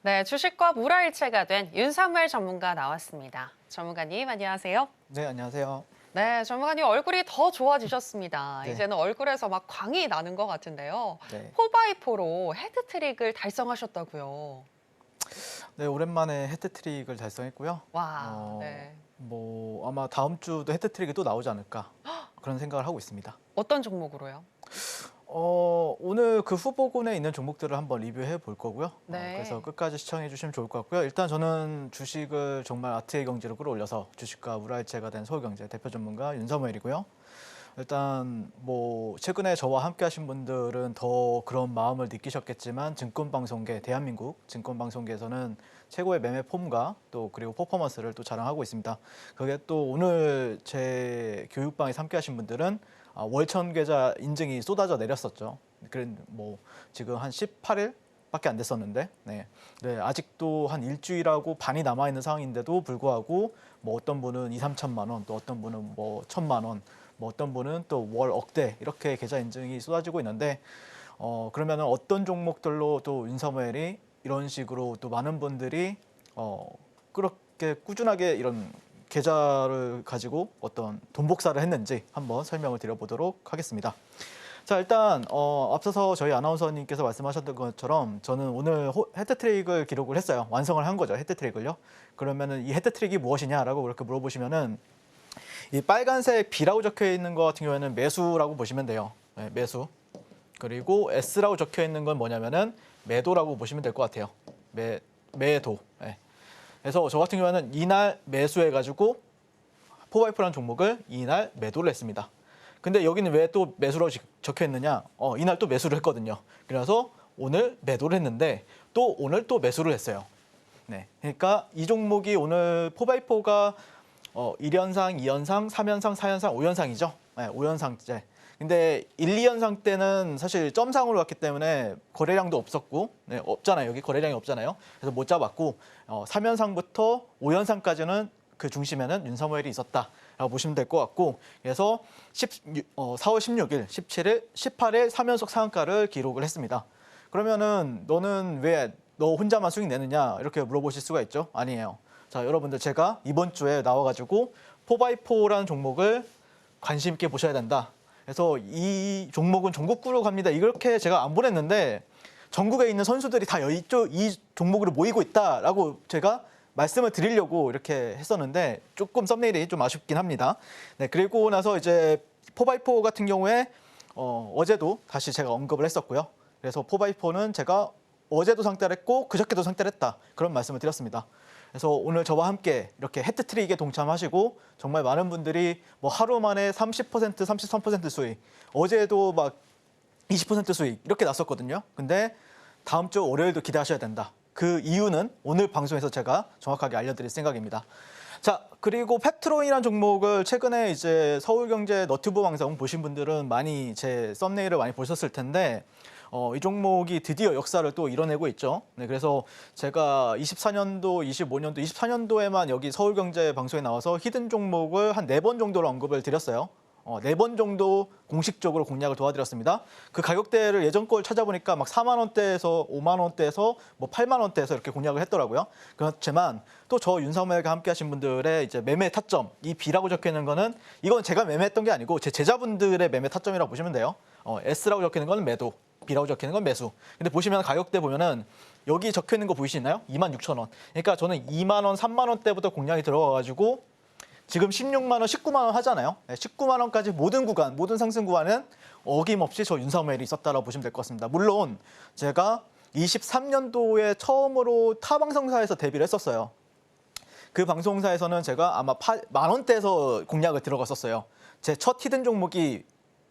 네, 주식과 물화일체가 된 윤사무엘 전문가 나왔습니다. 전문가님, 안녕하세요. 네, 안녕하세요. 네, 전문가님 얼굴이 더 좋아지셨습니다. 네. 이제는 얼굴에서 막 광이 나는 것 같은데요. 네. 4x4로 헤드트릭을 달성하셨다고요. 네, 오랜만에 해트트릭을 달성했고요. 와, 네. 아마 다음 주도 해트트릭이 또 나오지 않을까 그런 생각을 하고 있습니다. 어떤 종목으로요? 오늘 그 후보군에 있는 종목들을 한번 리뷰해 볼 거고요. 네. 그래서 끝까지 시청해 주시면 좋을 것 같고요. 일단 저는 주식을 정말 아트의 경지로 끌어올려서 주식과 물화일체가 된 서울경제 대표 전문가 윤사무엘이고요. 일단 최근에 저와 함께 하신 분들은 더 그런 마음을 느끼셨겠지만 증권방송계, 대한민국 증권방송계에서는 최고의 매매 폼과 또 그리고 퍼포먼스를 또 자랑하고 있습니다. 그게 또 오늘 제 교육방에 함께 하신 분들은 월천 계좌 인증이 쏟아져 내렸었죠. 지금 한 18일밖에 안 됐었는데, 네, 아직도 한 일주일하고 반이 남아 있는 상황인데도 불구하고 어떤 분은 2, 3천만 원, 또 어떤 분은 1,000만 원, 어떤 분은 또 월 억대 이렇게 계좌 인증이 쏟아지고 있는데, 그러면 어떤 종목들로 또 윤사무엘이 이런 식으로 또 많은 분들이 그렇게 꾸준하게 이런 계좌를 가지고 어떤 돈 복사를 했는지 한번 설명을 드려보도록 하겠습니다. 자, 일단 앞서서 저희 아나운서님께서 말씀하셨던 것처럼 저는 오늘 헤드트릭을 기록을 했어요. 완성을 한 거죠, 헤드트릭을요. 그러면은 이 헤드트릭이 무엇이냐라고 그렇게 물어보시면은 이 빨간색 B라고 적혀 있는 것 같은 경우에는 매수라고 보시면 돼요. 네, 매수. 그리고 S라고 적혀 있는 건 뭐냐면은 매도라고 보시면 될 것 같아요. 매도. 네. 그래서 저 같은 경우에는 이날 매수해가지고 4x4라는 종목을 이날 매도를 했습니다. 근데 여기는 왜 또 매수라고 적혀 있느냐? 이날 또 매수를 했거든요. 그래서 오늘 매도를 했는데 또 오늘 또 매수를 했어요. 네. 그러니까 이 종목이 오늘 4x4가 1연상, 2연상, 3연상, 4연상, 5연상이죠. 네, 5연상째. 근데 1, 2연상 때는 사실 점상으로 갔기 때문에 거래량도 없었고, 네, 없잖아요. 여기 거래량이 없잖아요. 그래서 못 잡았고, 3연상부터 5연상까지는 그 중심에는 윤사무엘이 있었다라고 보시면 될 것 같고, 그래서 4월 16일, 17일, 18일 3연속 상한가를 기록을 했습니다. 그러면은 너는 왜 너 혼자만 수익 내느냐 이렇게 물어보실 수가 있죠. 아니에요. 자, 여러분들 제가 이번 주에 나와가지고 4x4라는 종목을 관심 있게 보셔야 된다. 그래서 이 종목은 전국구로 갑니다. 이렇게 제가 안 보냈는데 전국에 있는 선수들이 다 이 종목으로 모이고 있다라고 제가 말씀을 드리려고 이렇게 했었는데 조금 썸네일이 좀 아쉽긴 합니다. 네, 그리고 나서 이제 4x4 같은 경우에 어제도 다시 제가 언급을 했었고요. 그래서 4x4는 제가 어제도 상대를 했고 그저께도 상대를 했다. 그런 말씀을 드렸습니다. 그래서 오늘 저와 함께 이렇게 헤트트릭에 동참하시고 정말 많은 분들이 하루 만에 30%, 33% 수익, 어제도 막 20% 수익 이렇게 났었거든요. 근데 다음 주 월요일도 기대하셔야 된다. 그 이유는 오늘 방송에서 제가 정확하게 알려드릴 생각입니다. 자, 그리고 펩트론이라는 종목을 최근에 이제 서울경제 너튜브 방송 보신 분들은 많이 제 썸네일을 많이 보셨을 텐데 이 종목이 드디어 역사를 또 이뤄내고 있죠. 네, 그래서 제가 24년도, 25년도, 24년도에만 여기 서울경제 방송에 나와서 히든 종목을 한 4번 정도로 언급을 드렸어요. 4번 정도 공식적으로 공략을 도와드렸습니다. 그 가격대를 예전 걸 찾아보니까 막 4만 원대에서 5만 원대에서 8만 원대에서 이렇게 공략을 했더라고요. 그렇지만 또 저 윤사무엘과 함께 하신 분들의 이제 매매 타점, 이 B라고 적혀 있는 거는 이건 제가 매매했던 게 아니고 제 제자분들의 매매 타점이라고 보시면 돼요. S라고 적혀 있는 건 매도, B라고 적혀 있는 건 매수. 근데 보시면 가격대 보면은 여기 적혀 있는 거 보이시나요? 26,000원. 그러니까 저는 2만 원, 3만 원대부터 공략이 들어가가지고 지금 16만 원, 19만 원 하잖아요. 19만 원까지 모든 구간, 모든 상승 구간은 어김없이 저 윤사무엘이 있었다라고 보시면 될 것 같습니다. 물론 제가 23년도에 처음으로 타 방송사에서 데뷔를 했었어요. 그 방송사에서는 제가 아마 만 원대에서 공략을 들어갔었어요. 제 첫 히든 종목이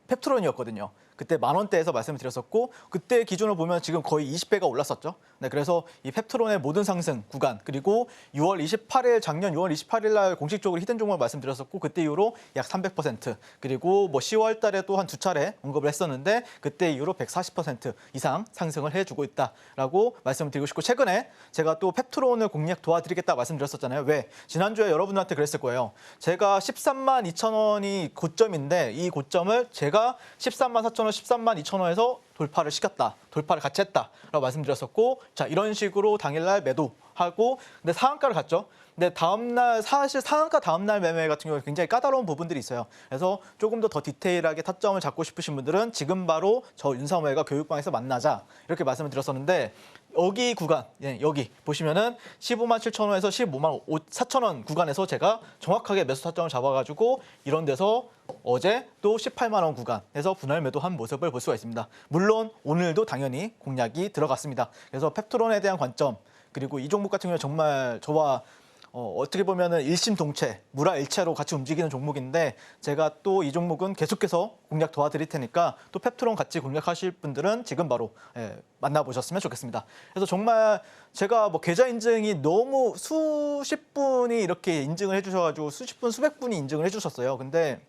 펩트론이었거든요. 그때 만 원대에서 말씀을 드렸었고 그때 기준으로 보면 지금 거의 20배가 올랐었죠. 네, 그래서 이 펩트론의 모든 상승 구간 그리고 6월 28일 작년 6월 28일 날 공식적으로 히든 종목을 말씀드렸었고 그때 이후로 약 300% 그리고 10월 달에 또 한 2차례 언급을 했었는데 그때 이후로 140% 이상 상승을 해주고 있다라고 말씀을 드리고 싶고 최근에 제가 또 펩트론을 공략 도와드리겠다 말씀드렸었잖아요. 왜? 지난주에 여러분들한테 그랬을 거예요. 제가 13만 2천 원이 고점인데 이 고점을 제가 13만 4천 원, 13만 2천 원에서 돌파를 시켰다, 돌파를 같이 했다라고 말씀드렸었고, 자 이런 식으로 당일날 매도하고, 근데 상한가를 갔죠. 근데 다음날 사실 상한가 다음날 매매 같은 경우에 굉장히 까다로운 부분들이 있어요. 그래서 조금 더 디테일하게 타점을 잡고 싶으신 분들은 지금 바로 저 윤사무엘과 교육방에서 만나자 이렇게 말씀을 드렸었는데, 여기 구간, 예, 여기 보시면은 15만 7천 원에서 15만 4천 원 구간에서 제가 정확하게 매수 타점을 잡아가지고 이런 데서 어제 또 18만 원 구간에서 분할 매도한 모습을 볼 수가 있습니다. 물론 오늘도 당연히 공략이 들어갔습니다. 그래서 펩트론에 대한 관점, 그리고 이 종목 같은 경우는 정말 저와 어떻게 보면은 일심동체, 무라일체로 같이 움직이는 종목인데, 제가 또 이 종목은 계속해서 공략 도와드릴 테니까 또 펩트론 같이 공략하실 분들은 지금 바로 만나보셨으면 좋겠습니다. 그래서 정말 제가 뭐 계좌 인증이 너무 수십 분이 이렇게 인증을 해주셔가지고 수십 분, 수백 분이 인증을 해주셨어요. 근데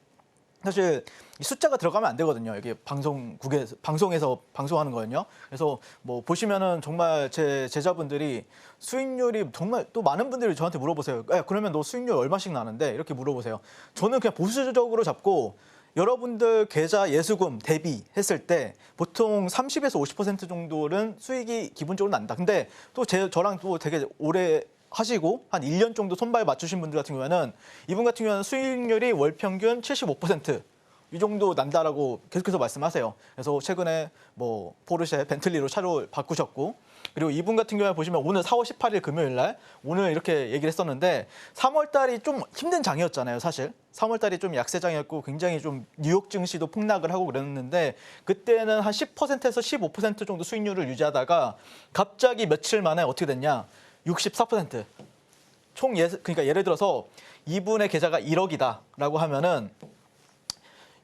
사실 이 숫자가 들어가면 안 되거든요. 이게 방송에서 방송하는 거거든요. 그래서 뭐 보시면은 정말 제 제자분들이 수익률이 정말 또 많은 분들이 저한테 물어보세요. 야, 그러면 너 수익률 얼마씩 나는데? 이렇게 물어보세요. 저는 그냥 보수적으로 잡고, 여러분들 계좌 예수금 대비했을 때 보통 30에서 50% 정도는 수익이 기본적으로 난다. 근데 또 저랑 또 되게 오래 하시고 한 1년 정도 손발 맞추신 분들 같은 경우에는, 이분 같은 경우는 수익률이 월 평균 75% 이 정도 난다라고 계속해서 말씀하세요. 그래서 최근에 뭐 포르쉐, 벤틀리로 차를 바꾸셨고, 그리고 이분 같은 경우에 보시면 오늘 4월 18일 금요일 날 오늘 이렇게 얘기를 했었는데, 3월 달이 좀 힘든 장이었잖아요, 사실. 3월 달이 좀 약세장이었고 굉장히 좀 뉴욕 증시도 폭락을 하고 그랬는데, 그때는 한 10%에서 15% 정도 수익률을 유지하다가 갑자기 며칠 만에 어떻게 됐냐? 64%. 그러니까 예를 들어서 이분의 계좌가 1억이다라고 하면은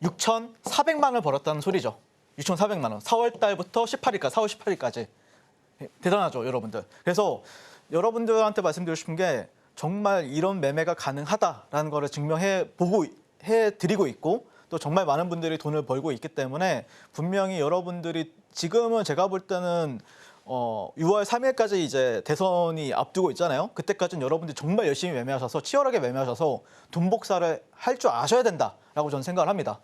6,400만 원을 벌었다는 소리죠. 6,400만 원. 4월 달부터 18일까지, 4월 18일까지. 대단하죠, 여러분들. 그래서 여러분들한테 말씀드리고 싶은 게, 정말 이런 매매가 가능하다라는 거를 해드리고 있고, 또 정말 많은 분들이 돈을 벌고 있기 때문에, 분명히 여러분들이 지금은 제가 볼 때는 6월 3일까지 이제 대선이 앞두고 있잖아요. 그때까지는 여러분들이 정말 열심히 매매하셔서, 치열하게 매매하셔서 돈 복사를 할 줄 아셔야 된다라고 저는 생각을 합니다.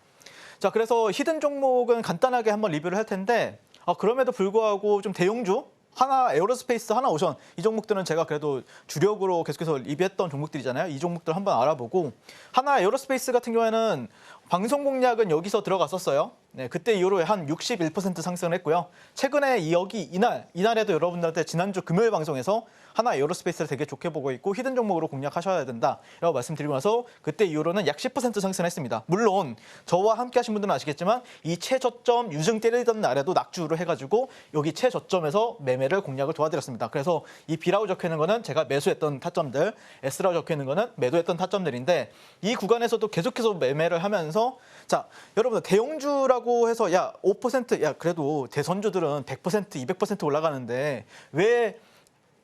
자, 그래서 히든 종목은 간단하게 한번 리뷰를 할 텐데, 그럼에도 불구하고 좀 대형주, 하나 에어로스페이스, 하나 오션, 이 종목들은 제가 그래도 주력으로 계속해서 리뷰했던 종목들이잖아요. 이 종목들 한번 알아보고, 하나 에어로스페이스 같은 경우에는 방송 공략은 여기서 들어갔었어요. 네, 그때 이후로 한 61% 상승을 했고요. 최근에 여기 이날에도 여러분들한테 지난주 금요일 방송에서 하나 에어로스페이스를 되게 좋게 보고 있고 히든 종목으로 공략하셔야 된다라고 말씀드리고 나서, 그때 이후로는 약 10% 상승했습니다. 물론 저와 함께 하신 분들은 아시겠지만 이 최저점 유증 때리던 날에도 낙주를 해가지고 여기 최저점에서 매매를 공략을 도와드렸습니다. 그래서 이 B라고 적혀있는 거는 제가 매수했던 타점들, S라고 적혀있는 거는 매도했던 타점들인데, 이 구간에서도 계속해서 매매를 하면서, 자 여러분들 대형주라고 해서 야 5%, 야 그래도 대선주들은 100%, 200% 올라가는데 왜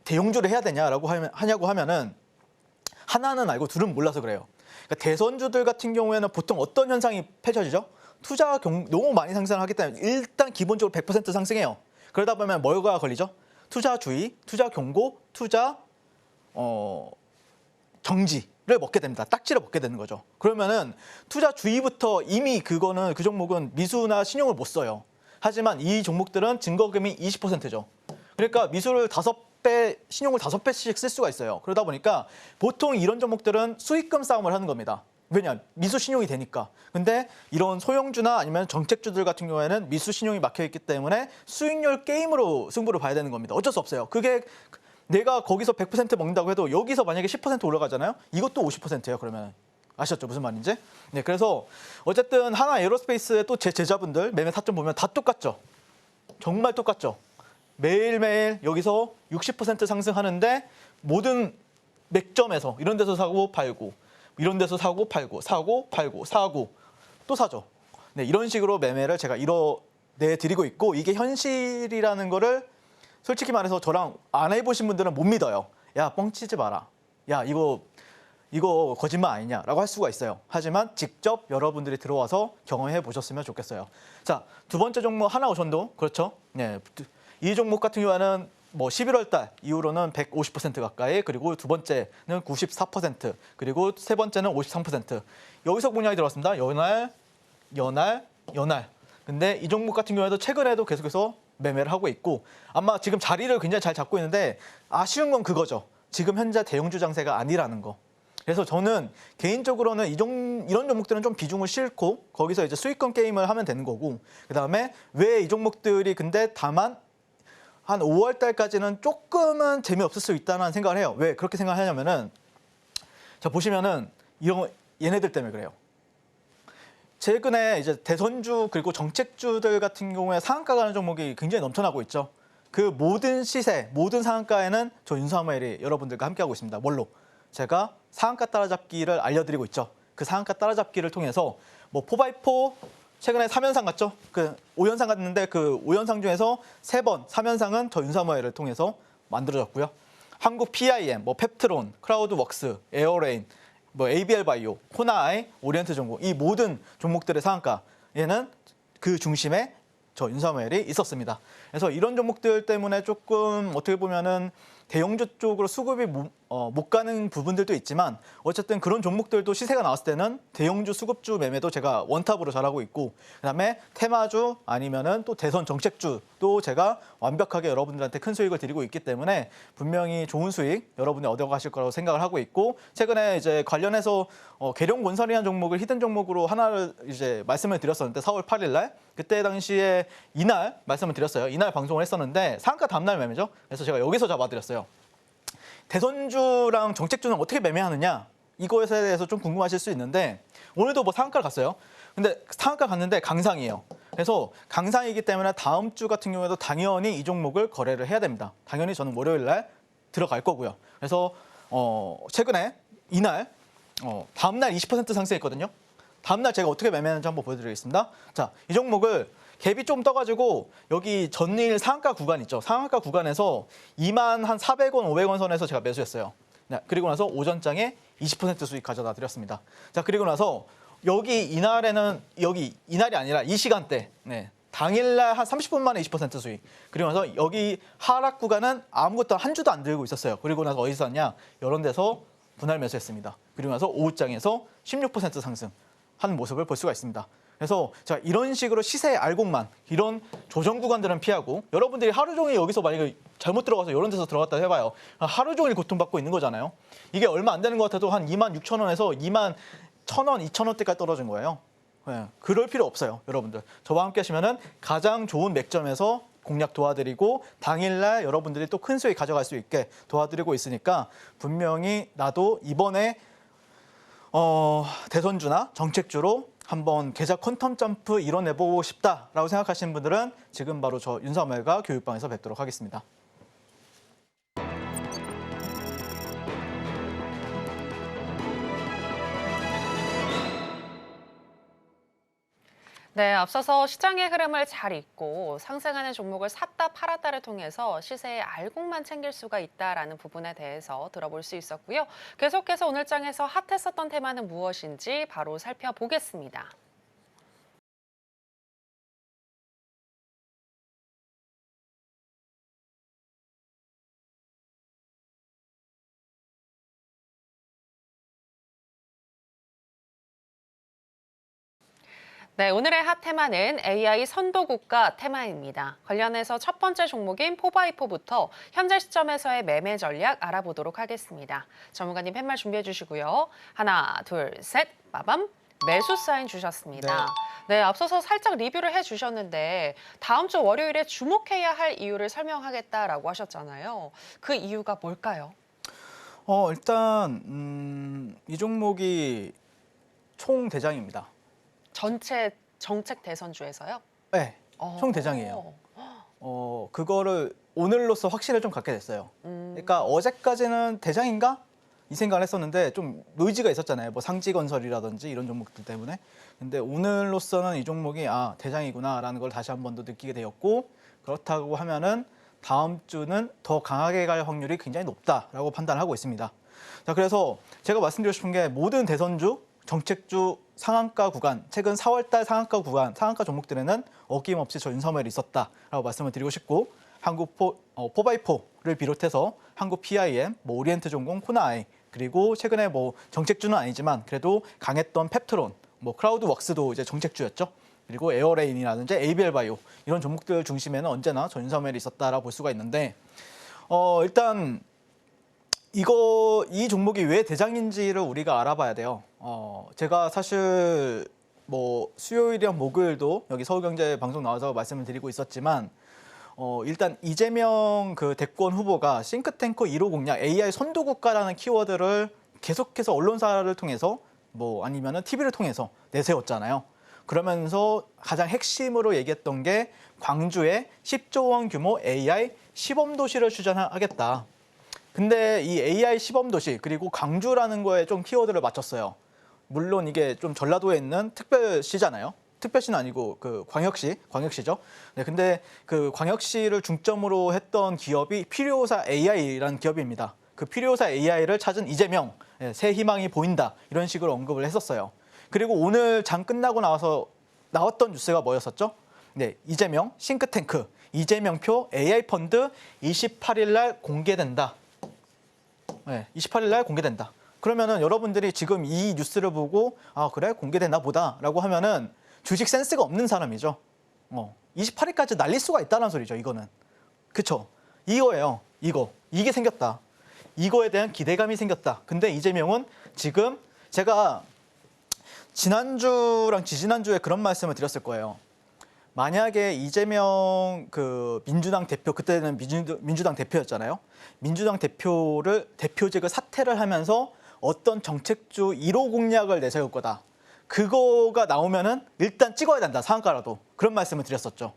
대형주를 해야 되냐라고 하면은, 하나는 알고 둘은 몰라서 그래요. 그러니까 대선주들 같은 경우에는 보통 어떤 현상이 펼쳐지죠? 너무 많이 상승을 하기 때문에 일단 기본적으로 100% 상승해요. 그러다 보면 뭐가 걸리죠? 투자 주의, 투자 경고, 투자 정지를 먹게 됩니다. 딱지를 먹게 되는 거죠. 그러면은 투자 주의부터 이미 그 종목은 미수나 신용을 못 써요. 하지만 이 종목들은 증거금이 20%죠. 그러니까 미수를 5배, 신용을 5배씩 쓸 수가 있어요. 그러다 보니까 보통 이런 종목들은 수익금 싸움을 하는 겁니다. 왜냐? 미수 신용이 되니까. 근데 이런 소형주나 아니면 정책주들 같은 경우에는 미수 신용이 막혀있기 때문에 수익률 게임으로 승부를 봐야 되는 겁니다. 어쩔 수 없어요. 그게 내가 거기서 100% 먹는다고 해도 여기서 만약에 10% 올라가잖아요. 이것도 50%예요. 그러면 아셨죠? 무슨 말인지? 네, 그래서 어쨌든 하나 에어로스페이스의 또 제 제자분들 매매 타점 보면 다 똑같죠. 정말 똑같죠. 매일매일 여기서 60% 상승하는데 모든 맥점에서 이런 데서 사고 팔고, 이런 데서 사고 팔고, 사고 팔고, 사고 또 사죠. 네, 이런 식으로 매매를 제가 이뤄내드리고 있고, 이게 현실이라는 거를 솔직히 말해서 저랑 안 해보신 분들은 못 믿어요. 야, 뻥치지 마라. 야, 이거 거짓말 아니냐라고 할 수가 있어요. 하지만 직접 여러분들이 들어와서 경험해 보셨으면 좋겠어요. 자, 두 번째 종목 하나오션도 그렇죠. 네, 이 종목 같은 경우에는 뭐 11월 달 이후로는 150% 가까이, 그리고 두 번째는 94%, 그리고 세 번째는 53%. 여기서 공략이 들어왔습니다. 연할. 근데 이 종목 같은 경우에도 최근에도 계속해서 매매를 하고 있고 아마 지금 자리를 굉장히 잘 잡고 있는데 아쉬운 건 그거죠. 지금 현재 대형주 장세가 아니라는 거. 그래서 저는 개인적으로는 이런 종목들은 좀 비중을 싣고 거기서 이제 수익권 게임을 하면 되는 거고 그다음에 왜 이 종목들이 근데 다만 한 5월 달까지는 조금은 재미없을 수 있다는 생각을 해요. 왜 그렇게 생각하냐면은 자 보시면은 얘네들 때문에 그래요. 최근에 이제 대선주 그리고 정책주들 같은 경우에 상한가 가는 종목이 굉장히 넘쳐나고 있죠. 그 모든 시세, 모든 상한가에는 저 윤사무엘이 여러분들과 함께하고 있습니다. 뭘로? 제가 상한가 따라잡기를 알려드리고 있죠. 그 상한가 따라잡기를 통해서 뭐 4x4 최근에 3연상 갔죠. 그 5연상 갔는데 그 5연상 중에서 3번 3연상은 저 윤사무엘을 통해서 만들어졌고요. 한국 PIM, 뭐 펩트론, 크라우드웍스, 에어레인, 뭐 ABL 바이오, 코나아이, 오리엔트 전공 이 모든 종목들의 상한가에는 그 중심에 저 윤사무엘이 있었습니다. 그래서 이런 종목들 때문에 조금 어떻게 보면은 대형주 쪽으로 수급이 못 가는 부분들도 있지만 어쨌든 그런 종목들도 시세가 나왔을 때는 대형주 수급주 매매도 제가 원탑으로 잘하고 있고 그다음에 테마주 아니면은 또 대선 정책주도 제가 완벽하게 여러분들한테 큰 수익을 드리고 있기 때문에 분명히 좋은 수익 여러분이 얻어가실 거라고 생각을 하고 있고 최근에 이제 관련해서 계룡건설이라는 종목을 히든 종목으로 하나를 이제 말씀을 드렸었는데 4월 8일 날 그때 당시에 이날 말씀을 드렸어요. 이날 방송을 했었는데 상한가 다음날 매매죠. 그래서 제가 여기서 잡아드렸어요. 대선주랑 정책주는 어떻게 매매하느냐 이거에 대해서 좀 궁금하실 수 있는데 오늘도 뭐 상한가를 갔어요. 근데 상한가 갔는데 강상이에요. 그래서 강상이기 때문에 다음 주 같은 경우에도 당연히 이 종목을 거래를 해야 됩니다. 당연히 저는 월요일 날 들어갈 거고요. 그래서 최근에 이날 다음 날 20% 상승했거든요. 다음 날 제가 어떻게 매매하는지 한번 보여드리겠습니다. 자, 이 종목을 갭이 좀 떠가지고 여기 전일 상한가 구간 있죠. 상한가 구간에서 2만 한 400원, 500원 선에서 제가 매수했어요. 네, 그리고 나서 오전장에 20% 수익 가져다 드렸습니다. 자, 그리고 나서 여기 이날이 아니라 이 시간대, 네, 당일날 한 30분 만에 20% 수익. 그리고 나서 여기 하락 구간은 아무것도 한 주도 안 들고 있었어요. 그리고 나서 어디서 샀냐? 이런 데서 분할 매수했습니다. 그리고 나서 오후장에서 16% 상승 하는 모습을 볼 수가 있습니다. 그래서 자 이런 식으로 시세 알곡만 이런 조정 구간들은 피하고 여러분들이 하루 종일 여기서 만약에 잘못 들어가서 이런 데서 들어갔다 해봐요. 하루 종일 고통받고 있는 거잖아요. 이게 얼마 안 되는 것 같아도 한 26,000원에서 21,000원, 2,000원대까지 떨어진 거예요. 네, 그럴 필요 없어요. 여러분들. 저와 함께 하시면은 가장 좋은 맥점에서 공략 도와드리고 당일날 여러분들이 또 큰 수익 가져갈 수 있게 도와드리고 있으니까 분명히 나도 이번에 대선주나 정책주로 한번 계좌 퀀텀 점프 이뤄내보고 싶다라고 생각하시는 분들은 지금 바로 저 윤사무엘과 교육방에서 뵙도록 하겠습니다. 네, 앞서서 시장의 흐름을 잘 읽고 상승하는 종목을 샀다 팔았다를 통해서 시세의 알곡만 챙길 수가 있다라는 부분에 대해서 들어볼 수 있었고요. 계속해서 오늘 장에서 핫했었던 테마는 무엇인지 바로 살펴보겠습니다. 네, 오늘의 핫 테마는 AI 선도국가 테마입니다. 관련해서 첫 번째 종목인 4x4부터 현재 시점에서의 매매 전략 알아보도록 하겠습니다. 전문가님 팻말 준비해 주시고요. 하나, 둘, 셋, 빠밤. 매수 사인 주셨습니다. 네, 앞서서 살짝 리뷰를 해주셨는데 다음 주 월요일에 주목해야 할 이유를 설명하겠다라고 하셨잖아요. 그 이유가 뭘까요? 일단 이 종목이 총 대장입니다. 전체 정책 대선주에서요? 네, 총 대장이에요. 그거를 오늘로써 확신을 좀 갖게 됐어요. 그러니까 어제까지는 대장인가? 이 생각을 했었는데 좀 노이즈가 있었잖아요. 뭐 상지건설이라든지 이런 종목들 때문에. 근데 오늘로서는 이 종목이 대장이구나라는 걸 다시 한 번 더 느끼게 되었고 그렇다고 하면은 다음 주는 더 강하게 갈 확률이 굉장히 높다라고 판단하고 있습니다. 자, 그래서 제가 말씀드리고 싶은 게 모든 대선주, 정책주 상한가 구간, 최근 4월달 상한가 구간, 상한가 종목들에는 어김없이 저 윤사무엘이 있었다라고 말씀을 드리고 싶고 한국 4x4를 비롯해서 한국 PIM, 뭐 오리엔트 전공, 코나아이 그리고 최근에 뭐 정책주는 아니지만 그래도 강했던 펩트론, 뭐 크라우드웍스도 이제 정책주였죠. 그리고 에어레인이라든지 ABL 바이오 이런 종목들 중심에는 언제나 윤석열이 있었다라고 볼 수가 있는데 일단 이 종목이 왜 대장인지를 우리가 알아봐야 돼요. 제가 사실 뭐 수요일이랑 목요일도 여기 서울경제 방송 나와서 말씀을 드리고 있었지만 일단 이재명 그 대권 후보가 싱크탱크 1호 공략 AI 선도국가라는 키워드를 계속해서 언론사를 통해서 뭐 아니면은 TV를 통해서 내세웠잖아요. 그러면서 가장 핵심으로 얘기했던 게 광주에 10조 원 규모 AI 시범 도시를 추진하겠다. 근데 이 AI 시범 도시 그리고 광주라는 거에 좀 키워드를 맞췄어요. 물론 이게 좀 전라도에 있는 특별시잖아요. 특별시는 아니고 그 광역시죠. 네, 근데 그 광역시를 중점으로 했던 기업이 필요사 AI라는 기업입니다. 그 필요사 AI를 찾은 이재명, 새 희망이 보인다 이런 식으로 언급을 했었어요. 그리고 오늘 장 끝나고 나와서 나왔던 뉴스가 뭐였었죠? 네, 이재명 싱크탱크 이재명표 AI 펀드 28일 날 공개된다. 네, 28일 날 공개된다. 그러면은 여러분들이 지금 이 뉴스를 보고 아 그래 공개됐나 보다라고 하면은 주식 센스가 없는 사람이죠. 28일까지 날릴 수가 있다는 소리죠. 이거는 그쵸? 이거예요. 이게 생겼다. 이거에 대한 기대감이 생겼다. 근데 이재명은 지금 제가 지난주랑 지지난주에 그런 말씀을 드렸을 거예요. 만약에 이재명 그 민주당 대표 그때는 민주당 대표였잖아요. 민주당 대표직을 사퇴를 하면서 어떤 정책주 1호 공약을 내세울 거다. 그거가 나오면은 일단 찍어야 된다. 상한가라도. 그런 말씀을 드렸었죠.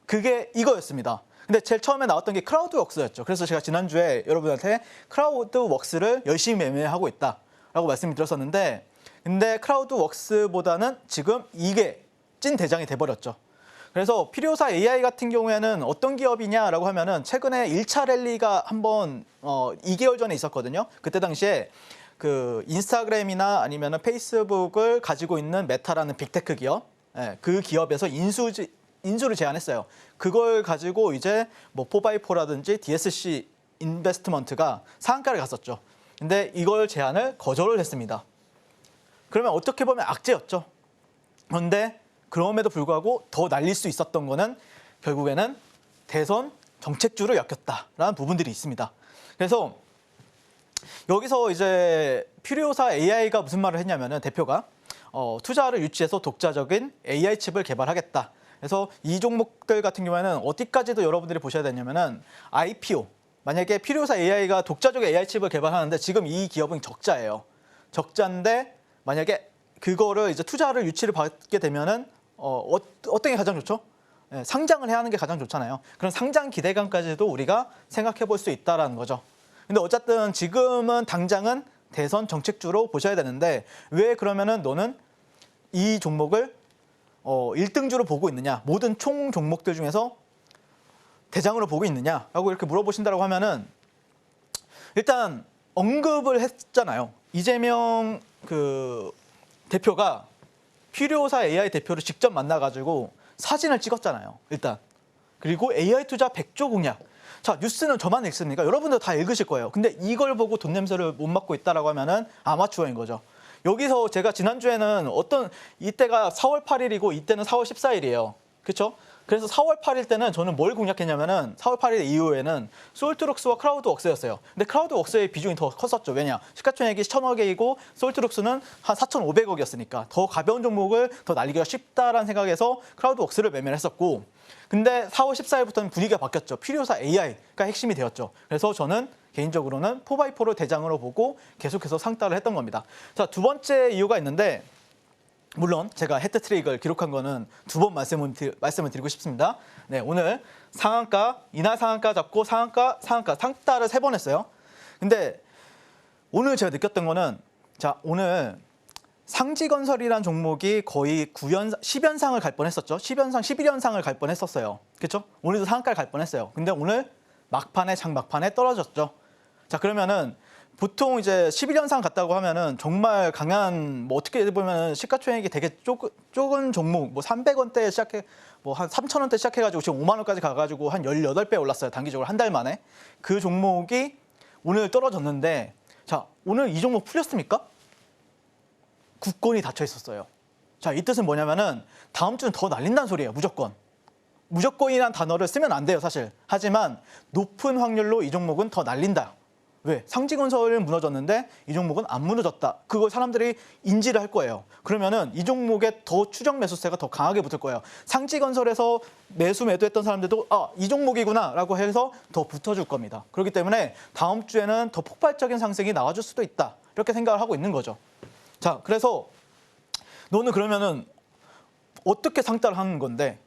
그게 이거였습니다. 근데 제일 처음에 나왔던 게 크라우드웍스였죠. 그래서 제가 지난주에 여러분한테 크라우드웍스를 열심히 매매하고 있다라고 말씀을 드렸었는데 근데 크라우드웍스보다는 지금 이게 찐 대장이 돼버렸죠. 그래서 필요사 AI 같은 경우에는 어떤 기업이냐라고 하면은 최근에 1차 랠리가 한번 2개월 전에 있었거든요. 그때 당시에 그 인스타그램이나 아니면은 페이스북을 가지고 있는 메타라는 빅테크 기업, 그 기업에서 인수를 제안했어요. 그걸 가지고 이제 뭐 4x4라든지 DSC 인베스트먼트가 상한가를 갔었죠. 근데 이걸 제안을 거절을 했습니다. 그러면 어떻게 보면 악재였죠. 그런데 그럼에도 불구하고 더 날릴 수 있었던 거는 결국에는 대선 정책주를 엮였다라는 부분들이 있습니다. 그래서 여기서 이제 필요사 AI가 무슨 말을 했냐면은 대표가 투자를 유치해서 독자적인 AI 칩을 개발하겠다. 그래서 이 종목들 같은 경우에는 어디까지도 여러분들이 보셔야 되냐면은 IPO. 만약에 필요사 AI가 독자적 AI 칩을 개발하는데 지금 이 기업은 적자예요. 적자인데 만약에 그거를 이제 투자를 유치를 받게 되면은 어떤 게 가장 좋죠? 상장을 해야 하는 게 가장 좋잖아요. 그런 상장 기대감까지도 우리가 생각해 볼 수 있다라는 거죠. 근데 어쨌든 지금은 당장은 대선 정책주로 보셔야 되는데 왜 그러면은 너는 이 종목을 1등주로 보고 있느냐? 모든 총 종목들 중에서 대장으로 보고 있느냐라고 이렇게 물어보신다고 하면은 일단 언급을 했잖아요. 이재명 그 대표가 필요사 AI 대표를 직접 만나가지고 사진을 찍었잖아요. 일단. 그리고 AI 투자 100조 공약. 자, 뉴스는 저만 읽습니까? 여러분들 다 읽으실 거예요. 근데 이걸 보고 돈 냄새를 못 맡고 있다라고 하면은 아마추어인 거죠. 여기서 제가 지난주에는 이때가 4월 8일이고 이때는 4월 14일이에요. 그렇죠? 그래서 4월 8일 때는 저는 뭘 공략했냐면은 4월 8일 이후에는 솔트룩스와 크라우드웍스였어요. 근데 크라우드웍스의 비중이 더 컸었죠. 왜냐? 시가총액이 1,000억이고 솔트룩스는 한 4,500억이었으니까 더 가벼운 종목을 더 날리기가 쉽다라는 생각에서 크라우드웍스를 매매를 했었고 근데 4월 14일부터는 분위기가 바뀌었죠. 필요사 AI가 핵심이 되었죠. 그래서 저는 개인적으로는 4x4를 대장으로 보고 계속해서 상따를 했던 겁니다. 자, 두 번째 이유가 있는데 물론 제가 해트트릭을 기록한 거는 2번 말씀을 드리고 싶습니다. 네, 오늘 이날 상한가 잡고 상한가 상따를 3번 했어요. 근데 오늘 제가 느꼈던 거는 자, 오늘 상지건설이란 종목이 거의 10연상을 갈 뻔했었죠. 10연상, 11연상을 갈 뻔했었어요. 그렇죠? 오늘도 상한가를 갈 뻔했어요. 근데 오늘 장막판에 떨어졌죠. 자, 그러면은 보통 이제 11연상 갔다고 하면은 정말 강한 뭐 어떻게 보면 시가총액이 되게 적은 종목 뭐 300원대 시작해 뭐 한 3,000원대 시작해가지고 지금 5만 원까지 가가지고 한 18배 올랐어요. 단기적으로 한 달 만에. 그 종목이 오늘 떨어졌는데 자, 오늘 이 종목 풀렸습니까? 국권이 닫혀 있었어요. 자, 이 뜻은 뭐냐면은 다음 주는 더 날린다는 소리예요. 무조건. 무조건이란 단어를 쓰면 안 돼요, 사실. 하지만 높은 확률로 이 종목은 더 날린다. 왜? 상지건설은 무너졌는데 이 종목은 안 무너졌다. 그걸 사람들이 인지를 할 거예요. 그러면은 이 종목에 더 추정 매수세가 더 강하게 붙을 거예요. 상지건설에서 매도했던 사람들도 이 종목이구나라고 해서 더 붙어줄 겁니다. 그렇기 때문에 다음 주에는 더 폭발적인 상승이 나와줄 수도 있다. 이렇게 생각을 하고 있는 거죠. 자, 그래서 너는 그러면은 어떻게 상따를 하는 건데?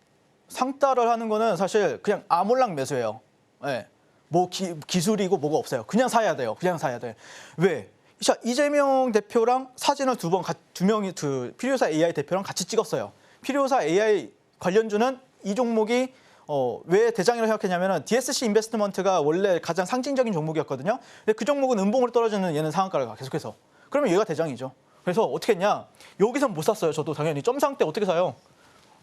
상따를 하는 거는 사실 그냥 아몰랑 매수예요. 예. 뭐 기술이고 뭐가 없어요. 그냥 사야 돼요. 그냥 사야 돼. 왜? 자, 이재명 대표랑 사진을 두 명이 필요사 AI 대표랑 같이 찍었어요. 필요사 AI 관련주는 이 종목이 왜 대장이라고 생각했냐면은 DSC 인베스트먼트가 원래 가장 상징적인 종목이었거든요. 근데 그 종목은 은봉으로 떨어지는 얘는 상한가를 가 계속해서. 그러면 얘가 대장이죠. 그래서 어떻게 했냐? 여기선 못 샀어요. 저도 당연히 점상 때 어떻게 사요?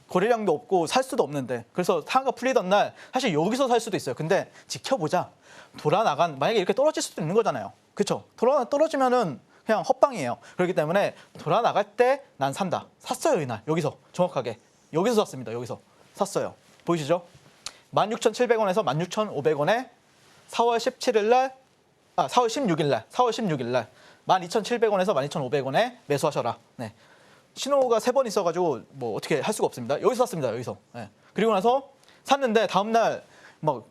거래량도 없고 살 수도 없는데. 그래서 상한가 풀리던 날 사실 여기서 살 수도 있어요. 근데 지켜보자. 만약에 이렇게 떨어질 수도 있는 거잖아요. 그렇죠? 떨어지면은 그냥 헛방이에요. 그렇기 때문에 돌아 나갈 때 난 산다. 샀어요, 이날. 여기서 정확하게. 여기서 샀습니다. 여기서 샀어요. 보이시죠? 16,700원에서 16,500원에 4월 16일 날 12,700원에서 12,500원에 매수하셔라. 네. 신호가 3번 있어가지고 뭐 어떻게 할 수가 없습니다. 여기서 샀습니다. 여기서. 네. 그리고 나서 샀는데 다음날 막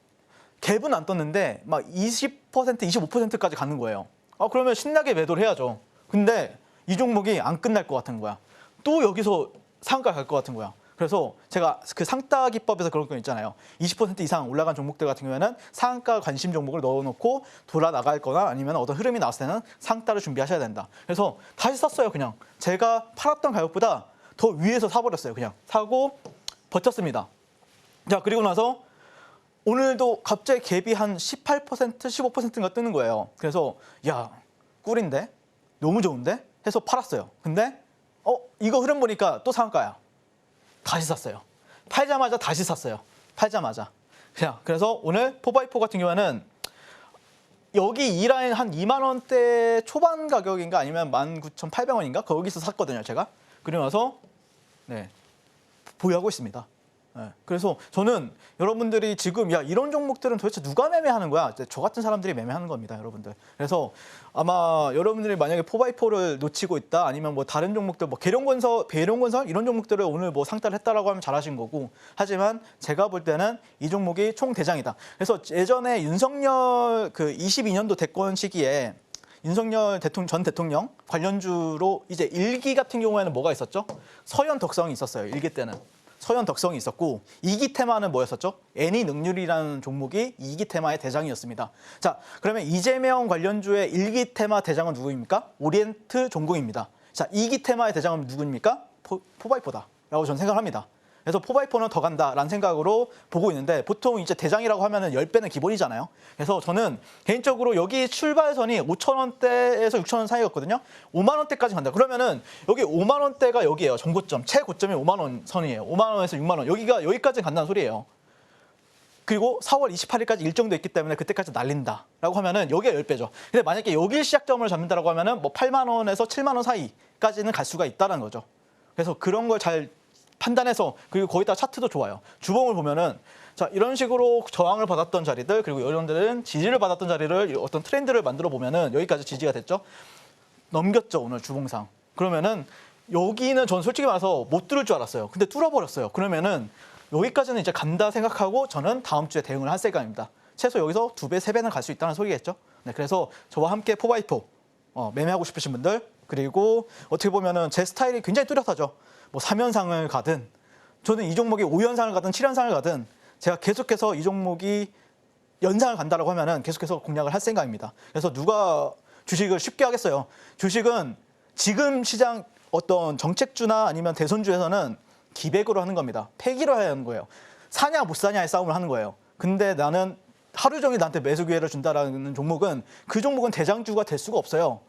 갭은 안 떴는데 막 20%, 25%까지 가는 거예요. 그러면 신나게 매도를 해야죠. 근데 이 종목이 안 끝날 것 같은 거야. 또 여기서 상한가 갈 것 같은 거야. 그래서 제가 그 상따 기법에서 그런 거 있잖아요. 20% 이상 올라간 종목들 같은 경우에는 상한가 관심 종목을 넣어놓고 돌아 나갈 거나 아니면 어떤 흐름이 나왔을 때는 상따를 준비하셔야 된다. 그래서 다시 샀어요. 그냥 제가 팔았던 가격보다 더 위에서 사버렸어요. 그냥 사고 버텼습니다. 자, 그리고 나서 오늘도 갑자기 갭이 한 18%, 15%인가 뜨는 거예요. 그래서 야, 꿀인데? 너무 좋은데? 해서 팔았어요. 근데 이거 흐름 보니까 또 상한가야. 다시 샀어요. 팔자마자 다시 샀어요. 팔자마자. 그래서 오늘 포바이포 같은 경우에는 여기 이 라인 한 2만 원대 초반 가격인가 아니면 19,800원인가 거기서 샀거든요, 제가. 그리고 나서 보유하고 있습니다. 그래서 저는 여러분들이 지금 이런 종목들은 도대체 누가 매매하는 거야? 저 같은 사람들이 매매하는 겁니다, 여러분들. 그래서 아마 여러분들이 만약에 포바이포를 놓치고 있다, 아니면 뭐 다른 종목들, 뭐 배룡건설 이런 종목들을 오늘 뭐 상따를 했다라고 하면 잘하신 거고, 하지만 제가 볼 때는 이 종목이 총 대장이다. 그래서 예전에 윤석열 그 22년도 대권 시기에 윤석열 전 대통령 관련주로 이제 1기 같은 경우에는 뭐가 있었죠? 서현 덕성이 있었어요. 1기 때는. 서현 덕성이 있었고 2기 테마는 뭐였었죠? 애니능률이라는 종목이 2기 테마의 대장이었습니다. 자, 그러면 이재명 관련주의 1기 테마 대장은 누구입니까? 오리엔트 종공입니다. 자, 2기 테마의 대장은 누구입니까? 포바이포다라고 저는 생각합니다. 그래서 포바이포는 더 간다라는 생각으로 보고 있는데, 보통 이제 대장이라고 하면은 10배는 기본이잖아요. 그래서 저는 개인적으로 여기 출발선이 5,000원대에서 6,000원 사이였거든요. 5만 원대까지 간다. 그러면은 여기 5만 원대가 여기예요. 정고점. 최고점이 5만 원 선이에요. 5만 원에서 6만 원. 여기까지 간다는 소리예요. 그리고 4월 28일까지 일정도 있기 때문에 그때까지 날린다라고 하면은 여기가 10배죠. 근데 만약에 여기 시작점을 잡는다라고 하면은 뭐 8만 원에서 7만 원 사이까지는 갈 수가 있다는 거죠. 그래서 그런 걸 잘 판단해서, 그리고 거기다 차트도 좋아요. 주봉을 보면은 자, 이런 식으로 저항을 받았던 자리들, 그리고 이런 데는 지지를 받았던 자리를 어떤 트렌드를 만들어 보면은 여기까지 지지가 됐죠. 넘겼죠, 오늘 주봉상. 그러면은 여기는 전 솔직히 말해서 못 뚫을 줄 알았어요. 근데 뚫어버렸어요. 그러면은 여기까지는 이제 간다 생각하고 저는 다음 주에 대응을 할 생각입니다. 최소 여기서 2배, 3배는 갈 수 있다는 소리겠죠. 네, 그래서 저와 함께 포바이포 매매하고 싶으신 분들, 그리고 어떻게 보면은 제 스타일이 굉장히 뚜렷하죠. 뭐 3연상을 가든, 저는 이 종목이 5연상을 가든 7연상을 가든 제가 계속해서 이 종목이 연상을 간다라고 하면은 계속해서 공략을 할 생각입니다. 그래서 누가 주식을 쉽게 하겠어요. 주식은 지금 시장 어떤 정책주나 아니면 대선주에서는 기백으로 하는 겁니다. 패기로 해야 하는 거예요. 사냐 못 사냐의 싸움을 하는 거예요. 근데 나는 하루 종일 나한테 매수 기회를 준다라는 종목은, 그 종목은 대장주가 될 수가 없어요.